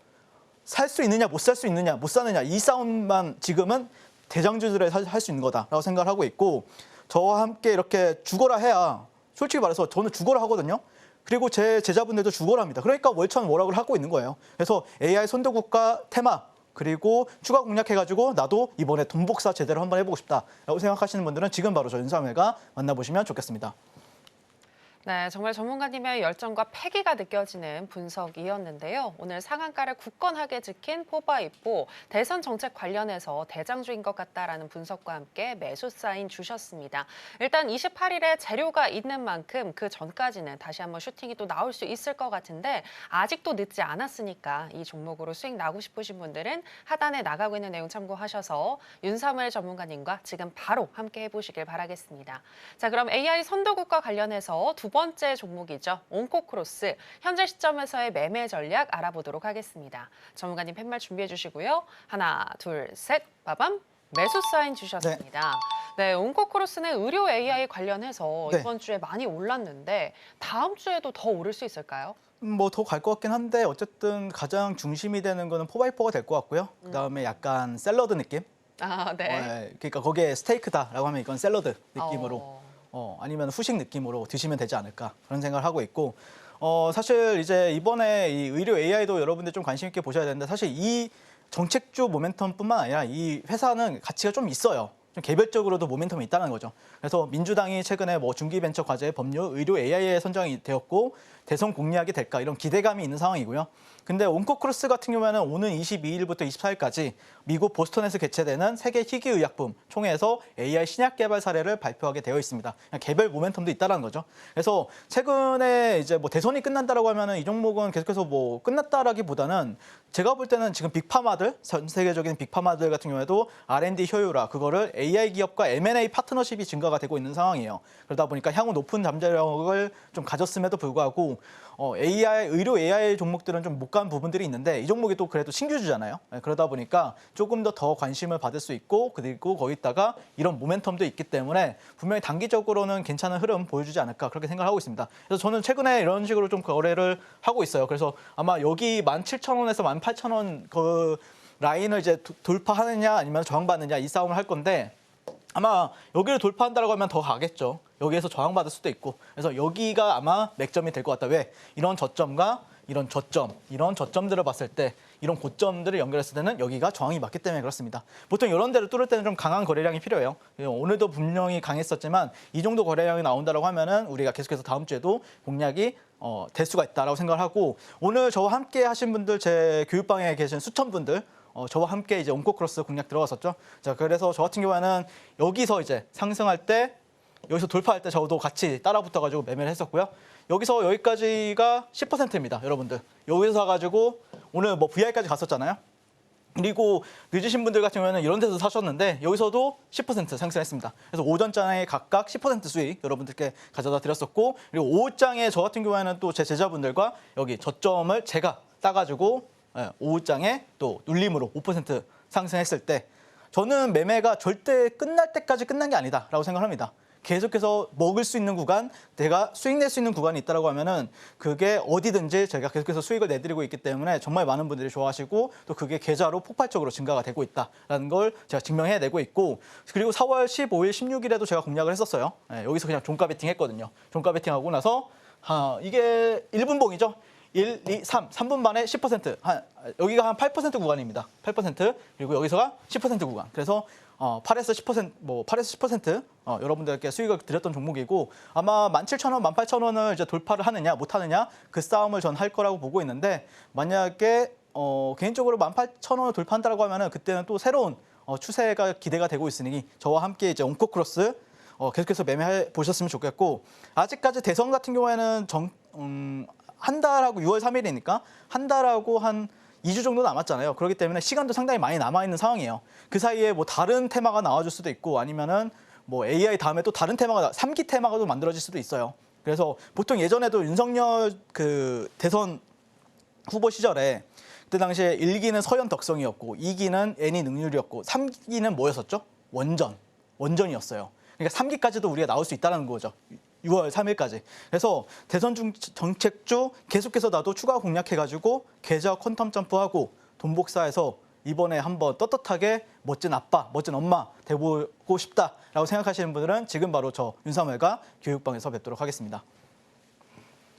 살 수 있느냐 못 살 수 있느냐 못 사느냐, 이 싸움만 지금은 대장주들에 할 수 있는 거다라고 생각을 하고 있고, 저와 함께 이렇게 죽어라 해야, 솔직히 말해서 저는 죽어라 하거든요. 그리고 제 제자분들도 죽어라 합니다. 그러니까 월천 월학을 하고 있는 거예요. 그래서 AI 선도국가 테마 그리고 추가 공략해가지고 나도 이번에 돈 복사 제대로 한번 해보고 싶다라고 생각하시는 분들은 지금 바로 저 윤삼회가 만나보시면 좋겠습니다. 네, 정말 전문가님의 열정과 패기가 느껴지는 분석이었는데요. 오늘 상한가를 굳건하게 지킨 포바이포 대선 정책 관련해서 대장주인 것 같다라는 분석과 함께 매수 사인 주셨습니다. 일단 28일에 재료가 있는 만큼 그 전까지는 다시 한번 슈팅이 또 나올 수 있을 것 같은데 아직도 늦지 않았으니까 이 종목으로 수익 나고 싶으신 분들은 하단에 나가고 있는 내용 참고하셔서 윤삼을 전문가님과 지금 바로 함께 해보시길 바라겠습니다. 자, 그럼 AI 선도국과 관련해서 두 번째 종목이죠. 온코크로스. 현재 시점에서의 매매 전략 알아보도록 하겠습니다. 전문가님 팻말 준비해 주시고요. 하나, 둘, 셋, 빠밤. 매수 사인 주셨습니다. 네, 온코크로스는 의료 AI 관련해서 네. 이번 주에 많이 올랐는데 다음 주에도 더 오를 수 있을까요? 뭐 더 갈 것 같긴 한데 어쨌든 가장 중심이 되는 거는 포바이포가 될 것 같고요. 그다음에 약간 샐러드 느낌? 아, 네. 그러니까 거기에 스테이크다라고 하면 이건 샐러드 느낌으로 어. 아니면 후식 느낌으로 드시면 되지 않을까 그런 생각을 하고 있고 사실 이제 이번에 이 의료 AI도 여러분들 좀 관심 있게 보셔야 되는데 사실 이 정책주 모멘텀뿐만 아니라 이 회사는 가치가 좀 있어요. 좀 개별적으로도 모멘텀이 있다는 거죠. 그래서 민주당이 최근에 뭐 중기벤처 과제 법률 의료 AI에 선정이 되었고 대선 공략이 될까 이런 기대감이 있는 상황이고요. 근데 온코크로스 같은 경우에는 오는 22일부터 24일까지 미국 보스턴에서 개최되는 세계 희귀의약품 총회에서 AI 신약 개발 사례를 발표하게 되어 있습니다. 그냥 개별 모멘텀도 있다는 거죠. 그래서 최근에 이제 뭐 대선이 끝난다라고 하면은 이 종목은 계속해서 뭐 끝났다라기보다는 제가 볼 때는 지금 빅파마들, 전 세계적인 빅파마들 같은 경우에도 R&D 효율화, 그거를 AI 기업과 M&A 파트너십이 증가가 되고 있는 상황이에요. 그러다 보니까 향후 높은 잠재력을 좀 가졌음에도 불구하고 의료 AI 종목들은 좀 못 간 부분들이 있는데 이 종목이 또 그래도 신규주잖아요. 그러다 보니까 조금 더 관심을 받을 수 있고 그리고 거기다가 이런 모멘텀도 있기 때문에 분명히 단기적으로는 괜찮은 흐름 보여주지 않을까 그렇게 생각하고 있습니다. 그래서 저는 최근에 이런 식으로 좀 거래를 하고 있어요. 그래서 아마 여기 17,000원에서 18,000원 그 라인을 이제 돌파하느냐 아니면 저항받느냐 이 싸움을 할 건데 아마 여기를 돌파한다고 하면 더 가겠죠. 여기에서 저항받을 수도 있고. 그래서 여기가 아마 맥점이 될 것 같다. 왜? 이런 저점과 이런 저점, 이런 저점들을 봤을 때 이런 고점들을 연결했을 때는 여기가 저항이 맞기 때문에 그렇습니다. 보통 이런 데를 뚫을 때는 좀 강한 거래량이 필요해요. 오늘도 분명히 강했었지만 이 정도 거래량이 나온다고 하면은 우리가 계속해서 다음 주에도 공략이 될 수가 있다라고 생각을 하고 오늘 저와 함께 하신 분들 제 교육방에 계신 수천 분들 저와 함께 이제 온코크로스 공략 들어갔었죠. 자, 그래서 저 같은 경우에는 여기서 이제 상승할 때 여기서 돌파할 때 저도 같이 따라 붙어가지고 매매를 했었고요. 여기서 여기까지가 10%입니다, 여러분들. 여기서 사가지고 오늘 뭐 VR까지 갔었잖아요. 그리고 늦으신 분들 같은 경우에는 이런 데서 사셨는데 여기서도 10% 상승했습니다. 그래서 오전장에 각각 10% 수익 여러분들께 가져다 드렸었고 그리고 오후장에 저 같은 경우에는 또 제 제자분들과 여기 저점을 제가 따가지고 오후장에 또 눌림으로 5% 상승했을 때 저는 매매가 절대 끝날 때까지 끝난 게 아니다라고 생각합니다. 계속해서 먹을 수 있는 구간, 내가 수익 낼 수 있는 구간이 있다고 하면은 그게 어디든지 저희가 계속해서 수익을 내드리고 있기 때문에 정말 많은 분들이 좋아하시고 또 그게 계좌로 폭발적으로 증가가 되고 있다라는 걸 제가 증명해내고 있고 그리고 4월 15일, 16일에도 제가 공략을 했었어요. 여기서 그냥 종가 베팅 했거든요. 종가 베팅하고 나서 이게 1분봉이죠. 1, 2, 3분 만에 10%, 여기가 한 8% 구간입니다. 8%, 그리고 여기서가 10% 구간. 그래서 8에서 10%, 여러분들께 수익을 드렸던 종목이고 아마 17,000원, 18,000원을 이제 돌파를 하느냐 못 하느냐 그 싸움을 전 할 거라고 보고 있는데 만약에 개인적으로 18,000원을 돌파한다고 하면은 그때는 또 새로운 추세가 기대가 되고 있으니 저와 함께 이제 온코크로스 계속해서 매매해 보셨으면 좋겠고 아직까지 대선 같은 경우에는 한 달하고 6월 3일이니까 한 달하고 한 2주 정도 남았잖아요. 그렇기 때문에 시간도 상당히 많이 남아있는 상황이에요. 그 사이에 뭐 다른 테마가 나와줄 수도 있고 아니면은 뭐 AI 다음에 또 다른 테마가 3기 테마가 또 만들어질 수도 있어요. 그래서 보통 예전에도 윤석열 그 대선 후보 시절에 그때 당시에 1기는 서현 덕성이었고 2기는 애니 능률이었고 3기는 뭐였었죠? 원전이었어요. 그러니까 3기까지도 우리가 나올 수 있다는 거죠. 6월 3일까지. 그래서 대선 정책주 계속해서 나도 추가 공략해가지고 계좌 퀀텀 점프하고 돈 복사해서 이번에 한번 떳떳하게 멋진 아빠, 멋진 엄마 되보고 싶다라고 생각하시는 분들은 지금 바로 저 윤삼월과 교육방에서 뵙도록 하겠습니다.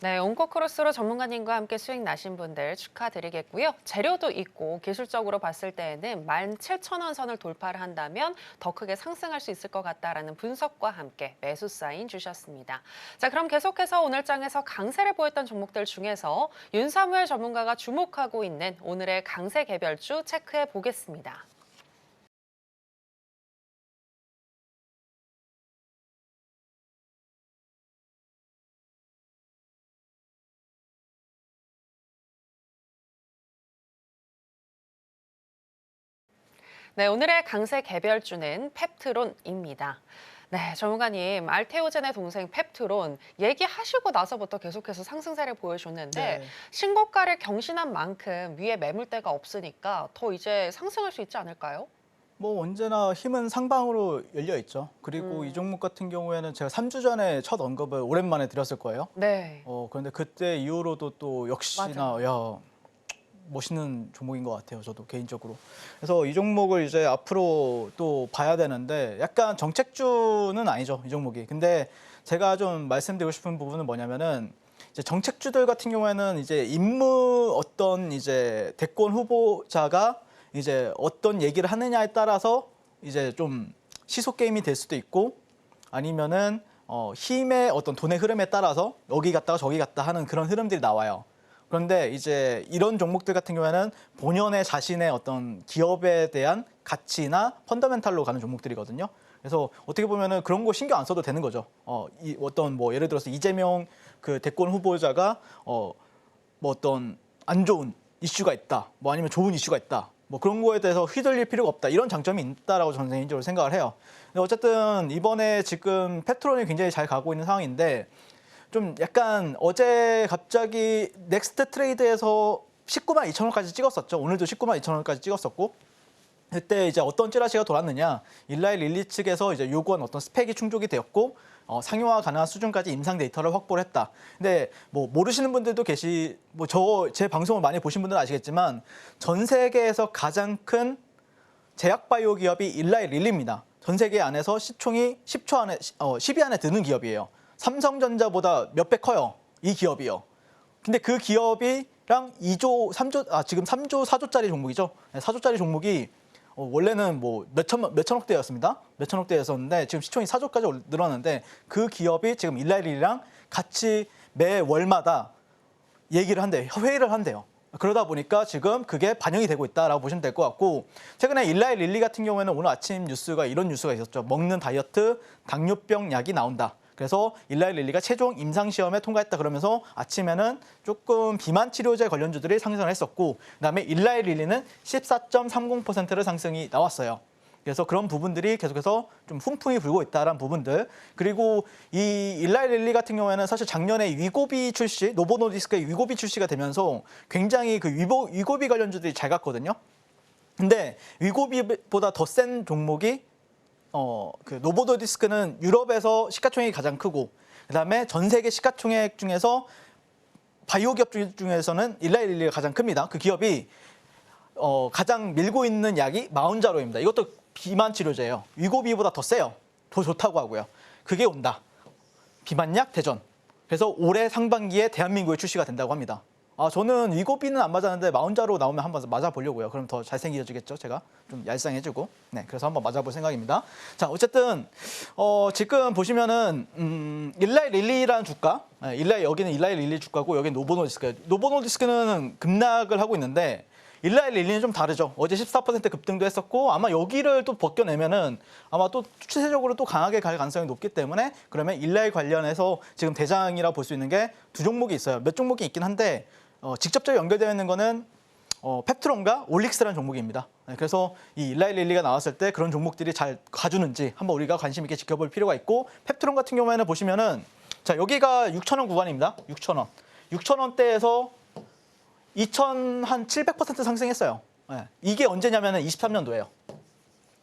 네, 온코크로스로 전문가님과 함께 수익 나신 분들 축하드리겠고요. 재료도 있고 기술적으로 봤을 때에는 17,000원 선을 돌파를 한다면 더 크게 상승할 수 있을 것 같다라는 분석과 함께 매수 사인 주셨습니다. 자, 그럼 계속해서 오늘 장에서 강세를 보였던 종목들 중에서 윤사무엘 전문가가 주목하고 있는 오늘의 강세 개별주 체크해 보겠습니다. 네, 오늘의 강세 개별주는 펩트론입니다. 네, 전문가님, 알테오젠의 동생 펩트론 얘기하시고 나서부터 계속해서 상승세를 보여줬는데 네. 신고가를 경신한 만큼 위에 매물대가 없으니까 더 이제 상승할 수 있지 않을까요? 뭐 언제나 힘은 상방으로 열려 있죠. 그리고 이 종목 같은 경우에는 제가 3주 전에 첫 언급을 오랜만에 드렸을 거예요. 네, 그런데 그때 이후로도 또 역시나 맞아요. 야 멋있는 종목인 것 같아요. 저도 개인적으로. 그래서 이 종목을 이제 앞으로 또 봐야 되는데 약간 정책주는 아니죠. 이 종목이. 근데 제가 좀 말씀드리고 싶은 부분은 뭐냐면은 이제 정책주들 같은 경우에는 이제 어떤 이제 대권 후보자가 이제 어떤 얘기를 하느냐에 따라서 이제 좀 시소 게임이 될 수도 있고 아니면은 힘의 어떤 돈의 흐름에 따라서 여기 갔다가 저기 갔다 하는 그런 흐름들이 나와요. 그런데 이제 이런 종목들 같은 경우에는 본연의 자신의 어떤 기업에 대한 가치나 펀더멘탈로 가는 종목들이거든요. 그래서 어떻게 보면은 그런 거 신경 안 써도 되는 거죠. 어떤 뭐 예를 들어서 이재명 그 대권 후보자가 뭐 어떤 안 좋은 이슈가 있다. 뭐 아니면 좋은 이슈가 있다. 뭐 그런 거에 대해서 휘둘릴 필요가 없다. 이런 장점이 있다라고 저는 개인적으로 생각을 해요. 근데 어쨌든 이번에 지금 페트론이 굉장히 잘 가고 있는 상황인데 좀 약간 어제 갑자기 넥스트 트레이드에서 19만 2천 원까지 찍었었죠. 오늘도 19만 2천 원까지 찍었었고 그때 이제 어떤 찌라시가 돌았느냐. 일라이 릴리 측에서 이제 요구한 어떤 스펙이 충족이 되었고 상용화 가능한 수준까지 임상 데이터를 확보를 했다. 근데 뭐 모르시는 분들도 뭐 제 방송을 많이 보신 분들은 아시겠지만 전 세계에서 가장 큰 제약바이오 기업이 일라이 릴리입니다. 전 세계 안에서 시총이 10위 안에 드는 기업이에요. 삼성전자보다 몇 배 커요. 이 기업이요. 근데 그 기업이랑 지금 3조, 4조짜리 종목이죠. 4조짜리 종목이 원래는 뭐 몇천억 대였습니다. 몇천억 대였었는데 지금 시총이 4조까지 늘었는데 그 기업이 지금 일라이릴이랑 같이 매 월마다 회의를 한대요. 그러다 보니까 지금 그게 반영이 되고 있다라고 보시면 될 것 같고 최근에 일라이 릴리 같은 경우에는 오늘 아침 뉴스가 이런 뉴스가 있었죠. 먹는 다이어트 당뇨병 약이 나온다. 그래서 일라이 릴리가 최종 임상시험에 통과했다 그러면서 아침에는 조금 비만 치료제 관련주들이 상승을 했었고 그다음에 일라이 릴리는 14.30%를 상승이 나왔어요. 그래서 그런 부분들이 계속해서 좀 훈풍이 불고 있다라는 부분들. 그리고 이 일라이 릴리 같은 경우에는 사실 작년에 위고비 출시, 노보노디스크의 위고비 출시가 되면서 굉장히 그 위고비 관련주들이 잘 갔거든요. 근데 위고비보다 더 센 종목이 그 노보노디스크는 유럽에서 시가총액이 가장 크고 그다음에 전 세계 시가총액 중에서 바이오 기업 중에서는 일라이 릴리가 가장 큽니다. 그 기업이 가장 밀고 있는 약이 마운자로입니다. 이것도 비만 치료제예요. 위고비보다 더 세요. 더 좋다고 하고요. 그게 온다. 비만약 대전. 그래서 올해 상반기에 대한민국에 출시가 된다고 합니다. 저는 위고비는 안 맞았는데 마운자로 나오면 한번 맞아보려고요. 그럼 더 잘생겨지겠죠, 제가. 좀 얄쌍해지고. 네, 그래서 한번 맞아볼 생각입니다. 자, 어쨌든 지금 보시면은 일라이 릴리라는 주가, 여기는 일라이 릴리 주가고 여기는 노보노디스크. 노보노디스크는 급락을 하고 있는데 일라이 릴리는 좀 다르죠. 어제 14% 급등도 했었고 아마 여기를 또 벗겨내면은 아마 또 추세적으로 또 강하게 갈 가능성이 높기 때문에 그러면 일라이 관련해서 지금 대장이라 볼 수 있는 게 두 종목이 있어요. 몇 종목이 있긴 한데 직접적으로 연결되어 있는 거는 펩트론과 올릭스라는 종목입니다. 그래서 이 일라이 릴리가 나왔을 때 그런 종목들이 잘 가주는지 한번 우리가 관심 있게 지켜볼 필요가 있고 펩트론 같은 경우에는 보시면은 자 여기가 6,000원 구간입니다. 6,000원. 6,000원대에서 700% 상승했어요. 네. 이게 언제냐면은 23년도예요.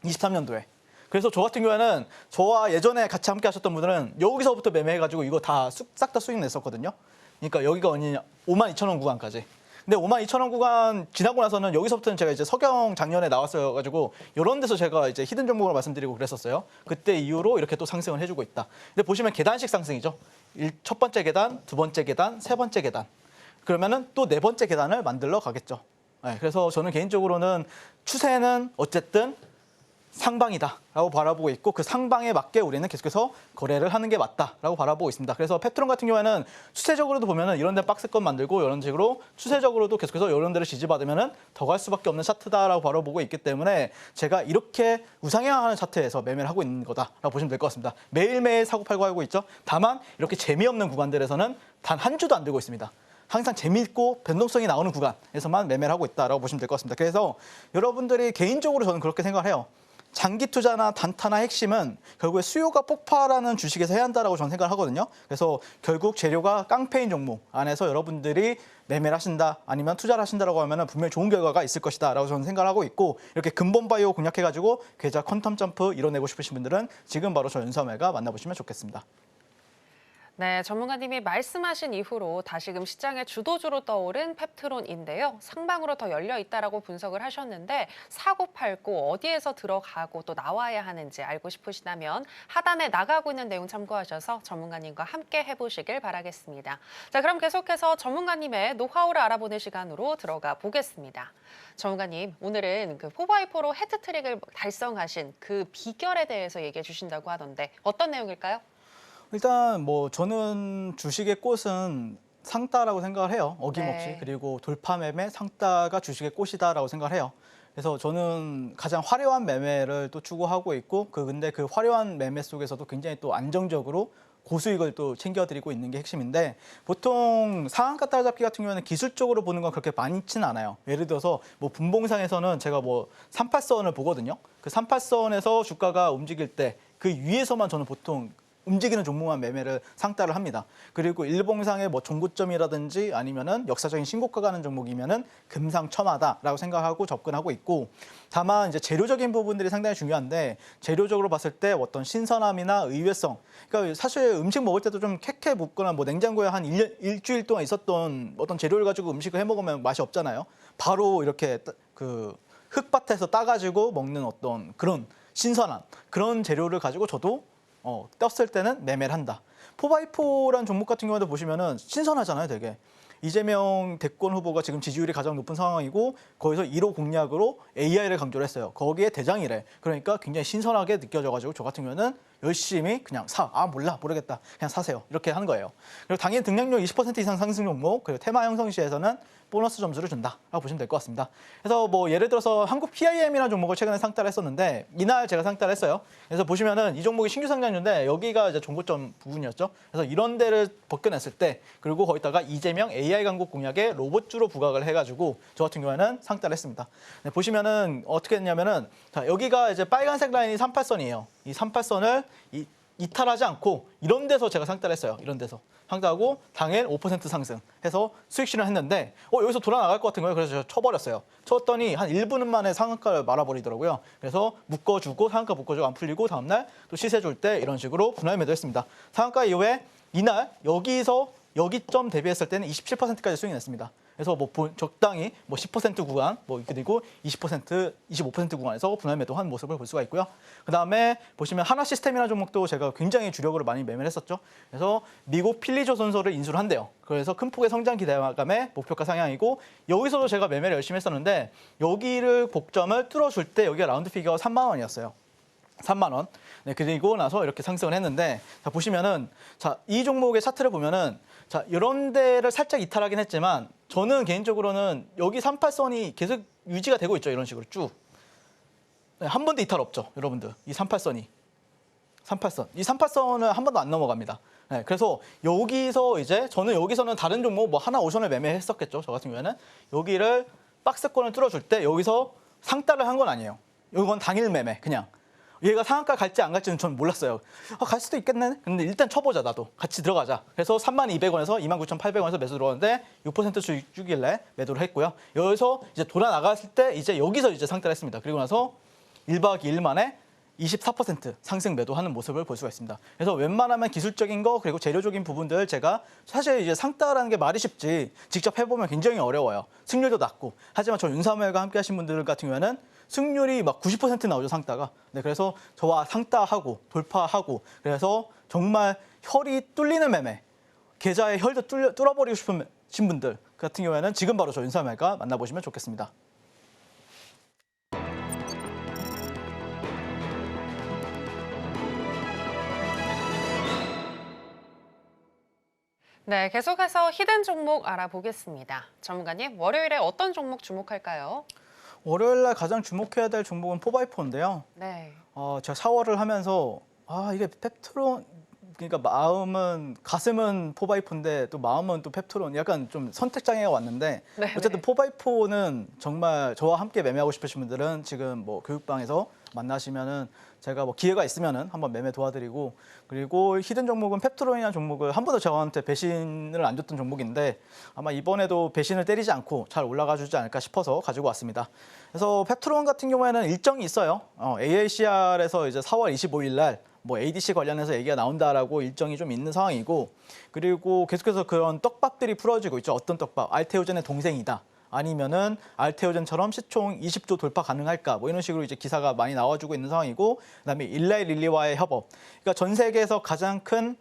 23년도에. 그래서 저 같은 경우에는 저와 예전에 같이 함께 하셨던 분들은 여기서부터 매매해가지고 이거 싹 다 수익 냈었거든요. 그러니까 여기가 어디냐? 52,000원 구간까지. 근데 52,000원 구간 지나고 나서는 여기서부터는 제가 이제 석영 작년에 나왔어가지고 이런 데서 제가 이제 히든 종목을 말씀드리고 그랬었어요. 그때 이후로 이렇게 또 상승을 해주고 있다. 근데 보시면 계단식 상승이죠. 첫 번째 계단, 두 번째 계단, 세 번째 계단. 그러면은 또 네 번째 계단을 만들러 가겠죠. 네, 그래서 저는 개인적으로는 추세는 어쨌든 상방이다라고 바라보고 있고 그 상방에 맞게 우리는 계속해서 거래를 하는 게 맞다라고 바라보고 있습니다. 그래서 페트론 같은 경우에는 추세적으로도 보면은 이런 데 박스권 만들고 이런 식으로 추세적으로도 계속해서 이런 데를 지지받으면은 더 갈 수밖에 없는 차트다라고 바라보고 있기 때문에 제가 이렇게 우상향하는 차트에서 매매를 하고 있는 거다라고 보시면 될 것 같습니다. 매일매일 사고 팔고 하고 있죠. 다만 이렇게 재미없는 구간들에서는 단 한 주도 안 들고 있습니다. 항상 재미있고 변동성이 나오는 구간에서만 매매를 하고 있다라고 보시면 될 것 같습니다. 그래서 여러분들이 개인적으로 저는 그렇게 생각을 해요. 장기 투자나 단타나 핵심은 결국에 수요가 폭발하는 주식에서 해야 한다라고 저는 생각을 하거든요. 그래서 결국 재료가 깡패인 종목 안에서 여러분들이 매매를 하신다 아니면 투자를 하신다라고 하면 분명히 좋은 결과가 있을 것이다라고 저는 생각을 하고 있고 이렇게 근본바이오 공략해가지고 계좌 퀀텀 점프 이뤄내고 싶으신 분들은 지금 바로 저 윤섬외가 만나보시면 좋겠습니다. 네, 전문가님이 말씀하신 이후로 다시금 시장의 주도주로 떠오른 펩트론인데요. 상방으로 더 열려 있다라고 분석을 하셨는데 사고 팔고 어디에서 들어가고 또 나와야 하는지 알고 싶으시다면 하단에 나가고 있는 내용 참고하셔서 전문가님과 함께 해보시길 바라겠습니다. 자, 그럼 계속해서 전문가님의 노하우를 알아보는 시간으로 들어가 보겠습니다. 전문가님, 오늘은 그 4x4로 헤드트릭을 달성하신 그 비결에 대해서 얘기해 주신다고 하던데 어떤 내용일까요? 일단 뭐 저는 주식의 꽃은 상따라고 생각을 해요. 어김없이. 네. 그리고 돌파 매매, 상따가 주식의 꽃이다라고 생각을 해요. 그래서 저는 가장 화려한 매매를 또 추구하고 있고 근데 그 화려한 매매 속에서도 굉장히 또 안정적으로 고수익을 또 챙겨드리고 있는 게 핵심인데 보통 상한가 따라잡기 같은 경우에는 기술적으로 보는 건 그렇게 많지는 않아요. 예를 들어서 뭐 분봉상에서는 제가 뭐 38선을 보거든요. 그 38선에서 주가가 움직일 때 그 위에서만 저는 보통 움직이는 종목만 매매를 상따를 합니다. 그리고 일봉상의 뭐 종고점이라든지 아니면은 역사적인 신고가 가는 종목이면은 금상첨화다라고 생각하고 접근하고 있고 다만 이제 재료적인 부분들이 상당히 중요한데 재료적으로 봤을 때 어떤 신선함이나 의외성 그러니까 사실 음식 먹을 때도 좀 캐캐 묻거나 뭐 냉장고에 한 일주일 동안 있었던 어떤 재료를 가지고 음식을 해 먹으면 맛이 없잖아요. 바로 이렇게 그 흙밭에서 따가지고 먹는 어떤 그런 신선함 그런 재료를 가지고 저도 떴을 때는 매매를 한다. 4x4라는 종목 같은 경우도 보시면은 신선하잖아요, 되게. 이재명 대권 후보가 지금 지지율이 가장 높은 상황이고 거기서 1호 공약으로 AI를 강조를 했어요. 거기에 대장이래. 그러니까 굉장히 신선하게 느껴져가지고 저 같은 경우는 열심히 그냥 모르겠다. 그냥 사세요. 이렇게 하는 거예요. 그리고 당연 등락률 20% 이상 상승 종목 그리고 테마 형성 시에서는 보너스 점수를 준다라고 보시면 될 것 같습니다. 그래서 뭐 예를 들어서 한국 PIM이라는 종목을 최근에 상따를 했었는데 이날 제가 상따를 했어요. 그래서 보시면은 이 종목이 신규 상장주인데 여기가 이제 종고점 부분이었죠. 그래서 이런 데를 벗겨냈을 때 그리고 거기다가 이재명 AI 강국 공약에 로봇주로 부각을 해가지고 저 같은 경우에는 상따를 했습니다. 네, 보시면은 어떻게 했냐면은 자, 여기가 이제 빨간색 라인이 38선이에요. 이 38선을 이탈하지 않고 이런 데서 제가 상따를 했어요. 이런 데서 상따하고 당일 5% 상승해서 수익 실현을 했는데 여기서 돌아 나갈 것 같은 거예요. 그래서 제가 쳐버렸어요. 쳤더니 한 1분 만에 상한가를 말아버리더라고요. 그래서 묶어주고 상한가 묶어주고 안 풀리고 다음날 또 시세 줄 때 이런 식으로 분할 매도했습니다. 상한가 이후에 이날 여기서 여기점 대비했을 때는 27%까지 수익이 냈습니다. 그래서 뭐 적당히 뭐 10% 구간, 뭐 그리고 20%, 25% 구간에서 분할 매도한 모습을 볼 수가 있고요. 그 다음에 보시면 하나 시스템이라는 종목도 제가 굉장히 주력으로 많이 매매를 했었죠. 그래서 미국 필리조선소를 인수를 한대요. 그래서 큰 폭의 성장 기대감에 목표가 상향이고 여기서도 제가 매매를 열심히 했었는데 여기를 복점을 뚫어줄 때 여기가 라운드 피겨가 3만 원이었어요. 3만 원. 네, 그리고 나서 이렇게 상승을 했는데 자 보시면은 자 이 종목의 차트를 보면은 자 이런 데를 살짝 이탈하긴 했지만 저는 개인적으로는 여기 38선이 계속 유지가 되고 있죠. 이런 식으로 쭉. 네, 한 번도 이탈 없죠. 여러분들. 이 38선이. 38선. 이 38선을 한 번도 안 넘어갑니다. 네, 그래서 여기서 이제 저는 여기서는 다른 종목 뭐 하나 오션을 매매했었겠죠. 저 같은 경우에는 여기를 박스권을 뚫어줄 때 여기서 상따를 한 건 아니에요. 이건 당일 매매 그냥. 얘가 상한가 갈지 안 갈지는 전 몰랐어요. 갈 수도 있겠네. 근데 일단 쳐보자 나도. 같이 들어가자. 그래서 32,200원에서 29,800원에서 매수 들어왔는데 6% 수익 주길래 매도를 했고요. 여기서 이제 돌아 나갔을 때 이제 여기서 이제 상따를 했습니다. 그리고 나서 1박 2일 만에 24% 상승 매도하는 모습을 볼 수가 있습니다. 그래서 웬만하면 기술적인 거 그리고 재료적인 부분들 제가 사실 이제 상따라는 게 말이 쉽지 직접 해보면 굉장히 어려워요. 승률도 낮고. 하지만 저 윤사무엘과 함께 하신 분들 같은 경우에는 승률이 막 90% 나오죠, 상따가. 네, 그래서 저와 상따하고 돌파하고 그래서 정말 혈이 뚫리는 매매, 계좌의 혈도 뚫어버리고 싶으신 분들 같은 경우에는 지금 바로 저 윤사무엘과 만나보시면 좋겠습니다. 네, 계속해서 히든 종목 알아보겠습니다. 전문가님, 월요일에 어떤 종목 주목할까요? 월요일 날 가장 주목해야 될 종목은 포바이포인데요. 네. 제가 샤워를 하면서 이게 펩트론 그러니까 가슴은 포바이포인데 또 마음은 또 펩트론 약간 좀 선택 장애가 왔는데 네, 어쨌든 네. 포바이포는 정말 저와 함께 매매하고 싶으신 분들은 지금 뭐 교육방에서 만나시면은 제가 뭐 기회가 있으면은 한번 매매 도와드리고 그리고 히든 종목은 펩트론이라는 종목을 한 번도 저한테 배신을 안 줬던 종목인데 아마 이번에도 배신을 때리지 않고 잘 올라가 주지 않을까 싶어서 가지고 왔습니다. 그래서 펩트론 같은 경우에는 일정이 있어요. AACR에서 이제 4월 25일 날 뭐 ADC 관련해서 얘기가 나온다라고 일정이 좀 있는 상황이고 그리고 계속해서 그런 떡밥들이 풀어지고 있죠. 어떤 떡밥? 알테오젠의 동생이다. 아니면은 알테오젠처럼 시총 20조 돌파 가능할까? 뭐 이런 식으로 이제 기사가 많이 나와주고 있는 상황이고 그다음에 일라이 릴리와의 협업. 그러니까 전 세계에서 가장 큰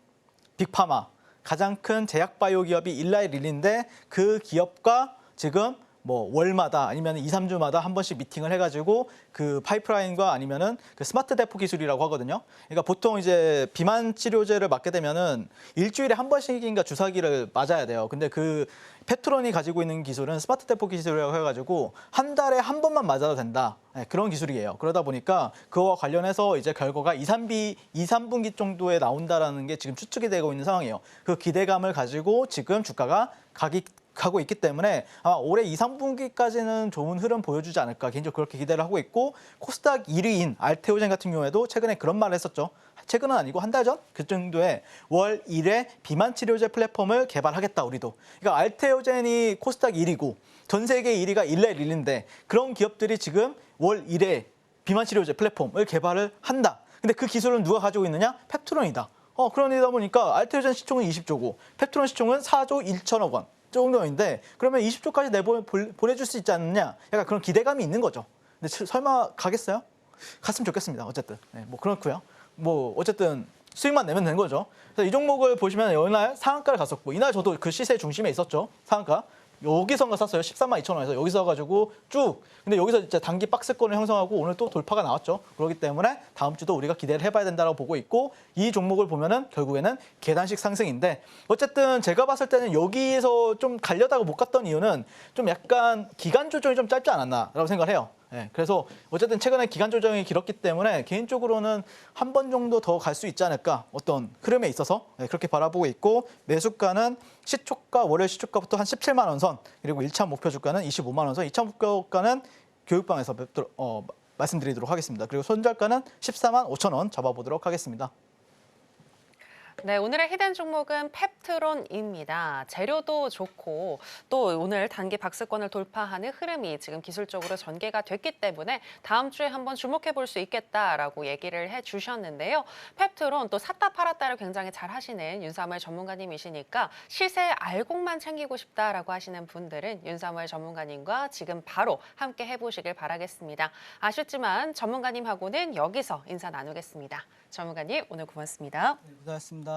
빅파마, 가장 큰 제약바이오 기업이 일라이 릴리인데 그 기업과 지금 뭐 월마다 아니면 2, 3주마다 한 번씩 미팅을 해가지고 그 파이프라인과 아니면은 그 스마트 대포 기술이라고 하거든요. 그러니까 보통 이제 비만 치료제를 맞게 되면은 일주일에 한 번씩인가 주사기를 맞아야 돼요. 근데 그 페트론이 가지고 있는 기술은 스마트 대포 기술이라고 해가지고 한 달에 한 번만 맞아도 된다. 네, 그런 기술이에요. 그러다 보니까 그와 관련해서 이제 결과가 2, 3분기 정도에 나온다라는 게 지금 추측이 되고 있는 상황이에요. 그 기대감을 가지고 지금 주가가 가고 있기 때문에 아마 올해 2, 3분기까지는 좋은 흐름 보여주지 않을까 개인적으로 그렇게 기대를 하고 있고 코스닥 1위인 알테오젠 같은 경우에도 최근에 그런 말을 했었죠. 최근은 아니고 한 달 전 그 정도에 월 1회 비만 치료제 플랫폼을 개발하겠다 우리도. 그러니까 알테오젠이 코스닥 1위고 전 세계 1위가 일라이 릴리인데 그런 기업들이 지금 월 1회 비만 치료제 플랫폼을 개발을 한다. 근데 그 기술은 누가 가지고 있느냐? 펩트론이다. 그러다 보니까 알테오젠 시총은 20조고 펩트론 시총은 4조 1천억 원. 정도인데 그러면 20조까지 보내줄 수 있지 않느냐 약간 그런 기대감이 있는 거죠. 근데 설마 가겠어요? 갔으면 좋겠습니다. 어쨌든 네, 뭐 그렇고요. 뭐 어쨌든 수익만 내면 되는 거죠. 그래서 이 종목을 보시면 이날 상한가를 갔었고 이날 저도 그 시세 중심에 있었죠. 상한가. 여기서가 샀어요. 13만 2천 원에서 여기서 가지고 쭉. 근데 여기서 이제 단기 박스권을 형성하고 오늘 또 돌파가 나왔죠. 그렇기 때문에 다음 주도 우리가 기대를 해봐야 된다고 보고 있고 이 종목을 보면은 결국에는 계단식 상승인데 어쨌든 제가 봤을 때는 여기에서 좀 가려다가 못 갔던 이유는 좀 약간 기간 조정이 좀 짧지 않았나라고 생각을 해요. 네, 그래서 어쨌든 최근에 기간 조정이 길었기 때문에 개인적으로는 한 번 정도 더 갈 수 있지 않을까 어떤 흐름에 있어서 네, 그렇게 바라보고 있고 매수가는 시초가 월요일 시초가부터 한 17만 원 선 그리고 1차 목표 주가는 25만 원 선, 2차 목표가는 교육방에서 말씀드리도록 하겠습니다. 그리고 손절가는 14만 5천 원 잡아보도록 하겠습니다. 네, 오늘의 히든 종목은 펩트론입니다. 재료도 좋고 또 오늘 단기 박스권을 돌파하는 흐름이 지금 기술적으로 전개가 됐기 때문에 다음 주에 한번 주목해 볼 수 있겠다라고 얘기를 해주셨는데요. 펩트론 또 샀다 팔았다를 굉장히 잘 하시는 윤사무엘 전문가님이시니까 시세 알곡만 챙기고 싶다라고 하시는 분들은 윤사무엘 전문가님과 지금 바로 함께 해보시길 바라겠습니다. 아쉽지만 전문가님하고는 여기서 인사 나누겠습니다. 전문가님 오늘 고맙습니다. 네, 고생하셨습니다.